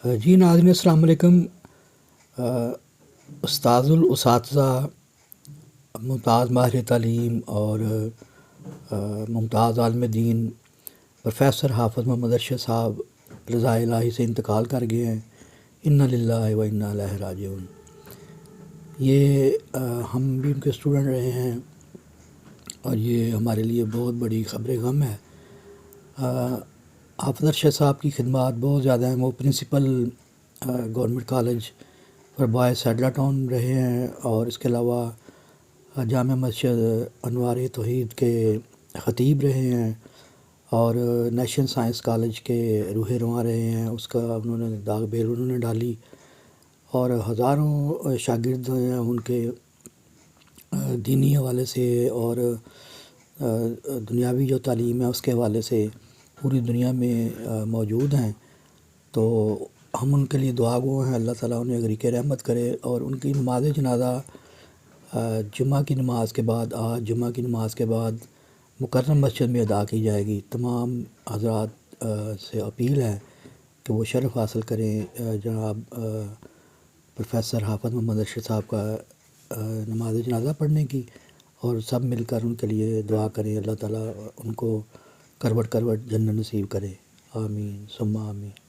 جی ناظرین السلام علیکم۔ استاذ الاساتذہ، ممتاز ماہر تعلیم اور ممتاز عالم دین پروفیسر حافظ محمد ارشد صاحب رضا الہی سے انتقال کر گئے ہیں۔ انا للہ و انا الیہ راجعون۔ یہ ہم بھی ان کے اسٹوڈنٹ رہے ہیں اور یہ ہمارے لیے بہت بڑی خبر غم ہے۔ حافظ ارشد صاحب کی خدمات بہت زیادہ ہیں۔ وہ principal government college for boys satellite town رہے ہیں اور اس کے علاوہ جامع مسجد انوار توحید کے خطیب رہے ہیں اور نیشنل سائنس کالج کے روح رواں رہے ہیں۔ اس کا انہوں نے داغ بیل انہوں نے ڈالی اور ہزاروں شاگرد ہیں ان کے دینی حوالے سے اور دنیاوی جو تعلیم ہے اس کے حوالے سے پوری دنیا میں موجود ہیں۔ تو ہم ان کے لیے دعا گو ہیں، اللہ تعالیٰ انہیں غریق رحمت کرے۔ اور ان کی نماز جنازہ جمعہ کی نماز کے بعد، آج جمعہ کی نماز کے بعد مکرم مسجد میں ادا کی جائے گی۔ تمام حضرات سے اپیل ہے کہ وہ شرف حاصل کریں جناب پروفیسر حافظ محمد ارشد صاحب کا نماز جنازہ پڑھنے کی، اور سب مل کر ان کے لیے دعا کریں۔ اللہ تعالیٰ ان کو کروٹ کروٹ جنت نصیب کرے۔ آمین ثم آمین۔